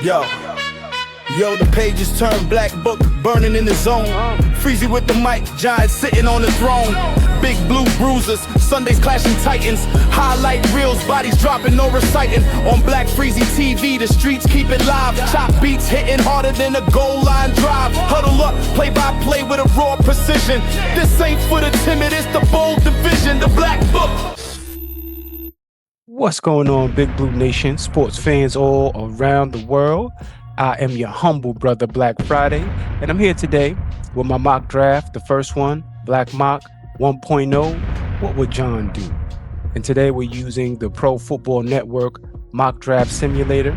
Yo, the pages turn black book, burning in the zone. Freezy with the mic, giant sitting on the throne. Big blue bruisers, Sundays clashing titans. Highlight reels, bodies dropping, no reciting. On Black Freezy TV, the streets keep it live. Chop beats hitting harder than a goal line drive. Huddle up, play by play with a raw precision. This ain't for the timid, it's the bold division, the black book. What's going on, Big Blue Nation, sports fans all around the world? I am your humble brother, Black Friday, and I'm here today with my mock draft, the first one, Black Mock 1.0, What Would John Do? And today we're using the Pro Football Network Mock Draft Simulator.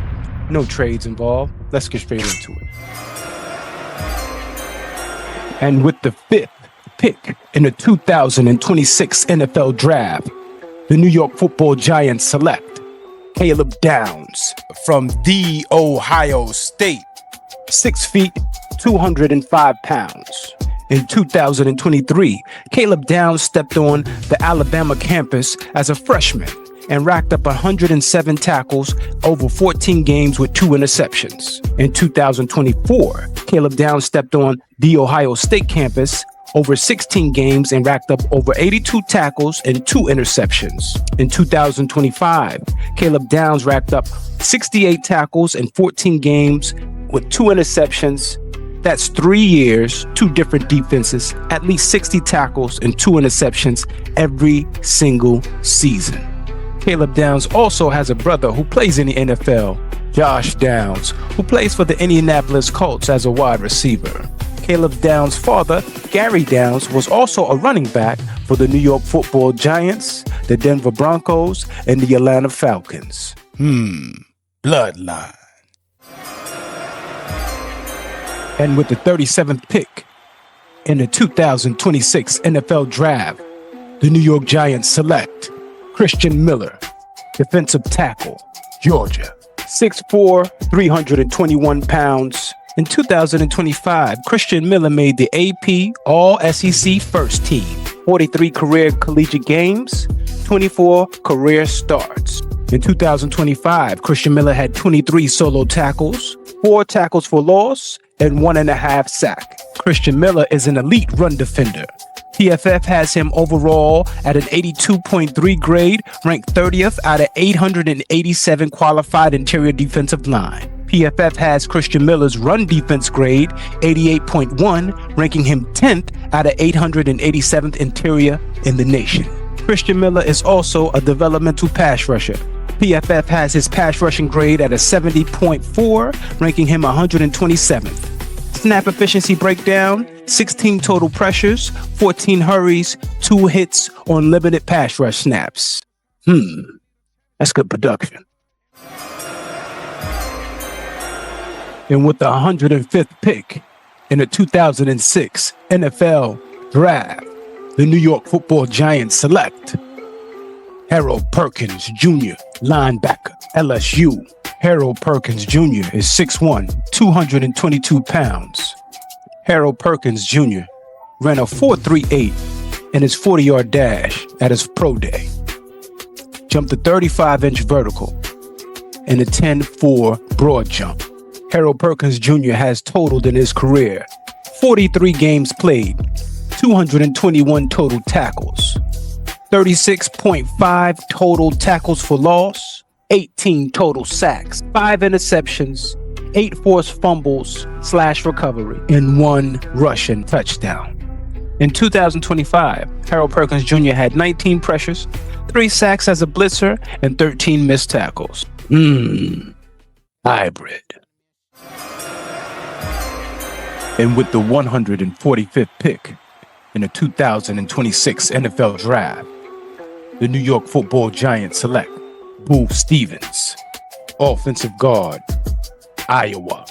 No trades involved. Let's get straight into it. And with the fifth pick in the 2026 NFL Draft, the New York Football Giants select Caleb Downs from The Ohio State, 6 feet, 205 pounds. In 2023, Caleb Downs stepped on the Alabama campus as a freshman and racked up 107 tackles over 14 games with 2 interceptions. In 2024, Caleb Downs stepped on The Ohio State campus over 16 games and racked up over 82 tackles and 2 interceptions. In 2025, Caleb Downs racked up 68 tackles and 14 games with 2 interceptions. That's 3 years, 2 different defenses, at least 60 tackles and 2 interceptions every single season. Caleb Downs also has a brother who plays in the NFL, Josh Downs, who plays for the Indianapolis Colts as a wide receiver. Caleb Downs' father, Gary Downs, was also a running back for the New York Football Giants, the Denver Broncos, and the Atlanta Falcons. Bloodline. And with the 37th pick in the 2026 NFL Draft, the New York Giants select Christian Miller, defensive tackle, Georgia, 6'4", 321 pounds. In 2025, Christian Miller made the AP All-SEC First Team, 43 career collegiate games, 24 career starts. In 2025, Christian Miller had 23 solo tackles, 4 tackles for loss, and 1.5 sacks. Christian Miller is an elite run defender. PFF has him overall at an 82.3 grade, ranked 30th out of 887 qualified interior defensive line. PFF has Christian Miller's run defense grade, 88.1, ranking him 10th out of 887th interior in the nation. Christian Miller is also a developmental pass rusher. PFF has his pass rushing grade at a 70.4, ranking him 127th. Snap efficiency breakdown, 16 total pressures, 14 hurries, 2 hits on limited pass rush snaps. That's good production. And with the 105th pick in the 2006 NFL Draft, the New York Football Giants select Harold Perkins Jr., linebacker, LSU. Harold Perkins Jr. is 6'1", 222 pounds. Harold Perkins Jr. ran a 4.38 in his 40-yard dash at his pro day. Jumped a 35-inch vertical and a 10.4 broad jump. Harold Perkins Jr. has totaled in his career 43 games played, 221 total tackles, 36.5 total tackles for loss, 18 total sacks, 5 interceptions, 8 forced fumbles / recovery, and 1 rushing touchdown. In 2025, Harold Perkins Jr. had 19 pressures, 3 sacks as a blitzer, and 13 missed tackles. Hybrid. And with the 145th pick in the 2026 NFL Draft, the New York Football Giants select Boone Stevens, offensive guard, Iowa.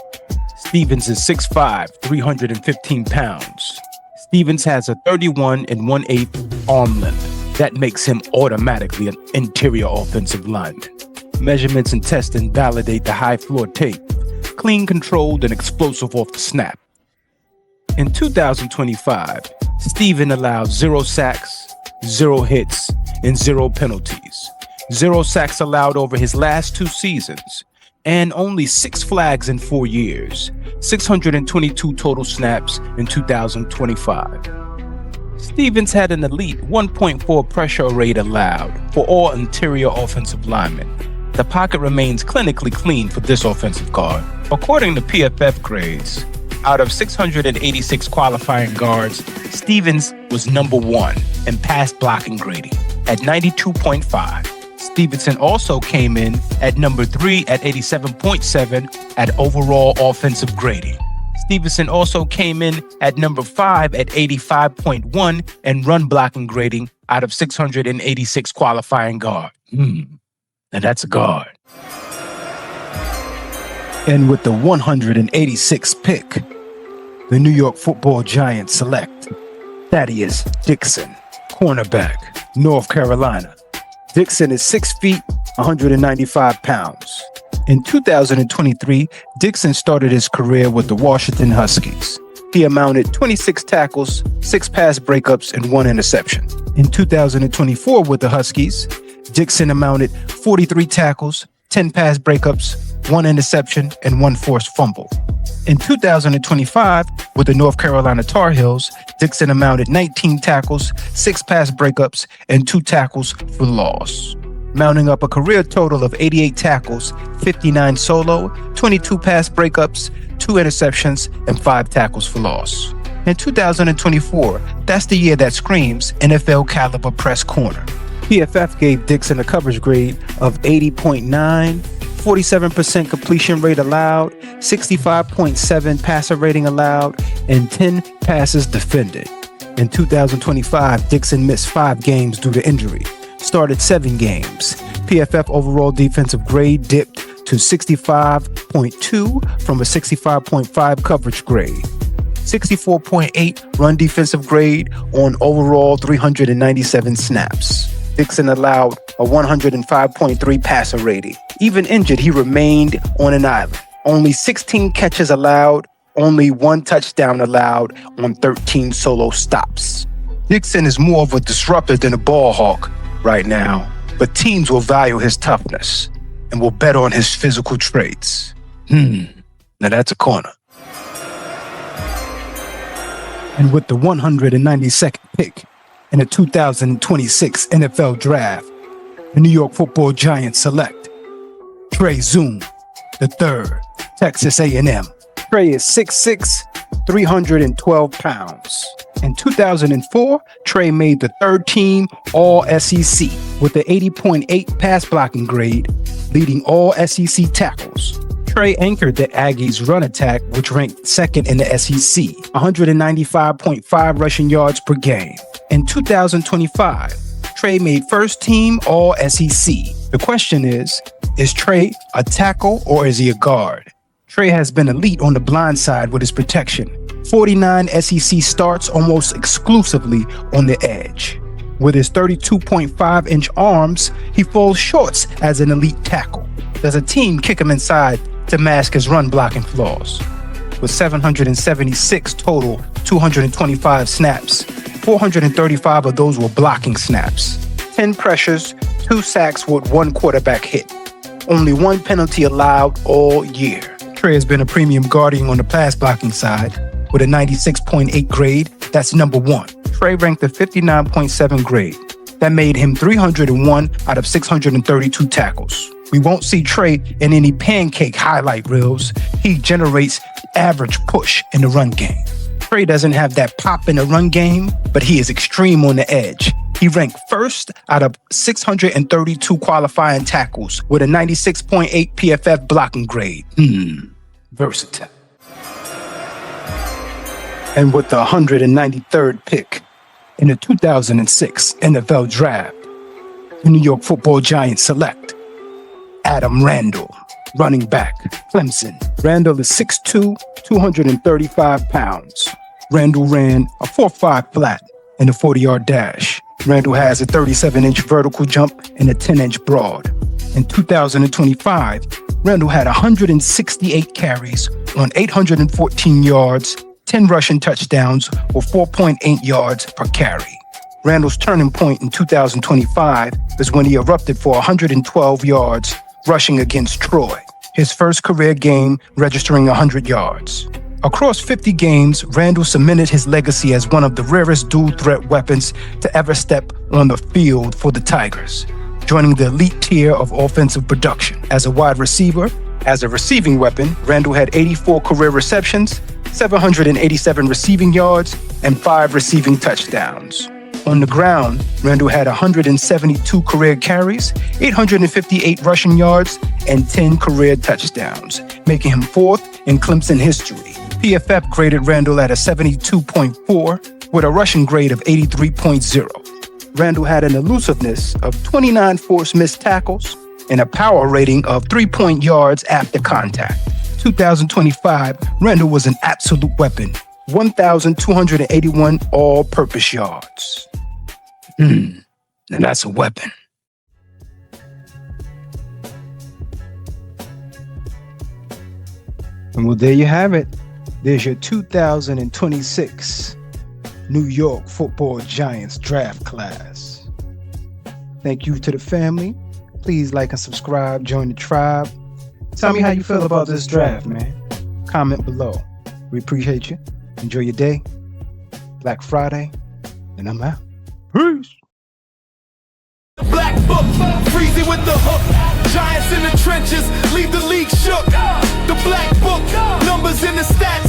Stevens is 6'5", 315 pounds. Stevens has a 31 1/8 arm length. That makes him automatically an interior offensive lineman. Measurements and testing validate the high floor tape, clean, controlled, and explosive off the snap. In 2025, Steven allowed 0 sacks, 0 hits, and 0 penalties. 0 sacks allowed over his last 2 seasons. and only 6 flags in 4 years, 622 total snaps in 2025. Stevens had an elite 1.4 pressure rate allowed for all interior offensive linemen. The pocket remains clinically clean for this offensive guard. According to PFF grades, out of 686 qualifying guards, Stevens was number 1 in pass blocking grading at 92.5. Stevenson also came in at number 3 at 87.7 at overall offensive grading. Stevenson also came in at number 5 at 85.1 in run blocking grading out of 686 qualifying guards. Now that's a guard. And with the 186th pick, the New York Football Giants select Thaddeus Dixon, cornerback, North Carolina. Dixon is 6 feet, 195 pounds. In 2023, Dixon started his career with the Washington Huskies. He amounted 26 tackles, 6 pass breakups, and 1 interception. In 2024 with the Huskies, Dixon amounted 43 tackles, 10 pass breakups, 1 interception, and 1 forced fumble. In 2025, with the North Carolina Tar Heels, Dixon amounted 19 tackles, 6 pass breakups, and 2 tackles for loss, mounting up a career total of 88 tackles, 59 solo, 22 pass breakups, 2 interceptions, and 5 tackles for loss. In 2024, that's the year that screams NFL caliber press corner. PFF gave Dixon a coverage grade of 80.9, 47% completion rate allowed, 65.7 passer rating allowed, and 10 passes defended. In 2025, Dixon missed 5 games due to injury, started 7 games. PFF overall defensive grade dipped to 65.2 from a 65.5 coverage grade. 64.8 run defensive grade on overall 397 snaps. Dixon allowed a 105.3 passer rating. Even injured, he remained on an island. Only 16 catches allowed, only 1 touchdown allowed on 13 solo stops. Dixon is more of a disruptor than a ball hawk right now, but teams will value his toughness and will bet on his physical traits. Now that's a corner. And with the 192nd pick in the 2026 NFL Draft, the New York Football Giants select Trey Zoom III, Texas A&M. Trey is 6'6", 312 pounds. In 2004, Trey made the 3rd team All-SEC with an 80.8 pass blocking grade, leading all SEC tackles. Trey anchored the Aggies' run attack, which ranked 2nd in the SEC, 195.5 rushing yards per game. In 2025, Trey made 1st team All-SEC. The question is Trey a tackle or is he a guard? Trey has been elite on the blind side with his protection. 49 SEC starts almost exclusively on the edge. With his 32.5-inch arms, he falls short as an elite tackle. Does a team kick him inside to mask his run blocking flaws? With 776 total 225 snaps, 435 of those were blocking snaps. 10 pressures, 2 sacks with 1 quarterback hit. Only 1 penalty allowed all year. Trey has been a premium guardian on the pass blocking side with a 96.8 grade. That's number 1. Trey ranked a 59.7 grade. That made him 301 out of 632 tackles. We won't see Trey in any pancake highlight reels. He generates average push in the run game. Trey doesn't have that pop in the run game, but he is extreme on the edge. He ranked 1st out of 632 qualifying tackles with a 96.8 PFF blocking grade. Versatile. And with the 193rd pick in the 2006 NFL Draft, the New York Football Giants select Adam Randall, running back, Clemson. Randall is 6'2", 235 pounds. Randall ran a 4.5 flat in a 40-yard dash. Randall has a 37-inch vertical jump and a 10-inch broad. In 2025, Randall had 168 carries on 814 yards, 10 rushing touchdowns, or 4.8 yards per carry. Randall's turning point in 2025 is when he erupted for 112 yards rushing against Troy. his first career game registering 100 yards. Across 50 games, Randall cemented his legacy as one of the rarest dual-threat weapons to ever step on the field for the Tigers, joining the elite tier of offensive production. As a wide receiver, as a receiving weapon, Randall had 84 career receptions, 787 receiving yards, and 5 receiving touchdowns. On the ground, Randall had 172 career carries, 858 rushing yards, and 10 career touchdowns, making him fourth in Clemson history. PFF graded Randall at a 72.4 with a rushing grade of 83.0. Randall had an elusiveness of 29 forced missed tackles and a power rating of 3 yards after contact. 2025, Randall was an absolute weapon. 1,281 all-purpose yards. And that's a weapon. And well, there you have it. There's your 2026 New York Football Giants draft class. Thank you to the family. Please like and subscribe, join the tribe. Tell me how you feel about this draft, man. Comment below. We appreciate you. Enjoy your day. Black Friday, and I'm out. Peace. Black book, freezy with the hook. Giants in the trenches, leave the league shook. The black book, numbers in the stats.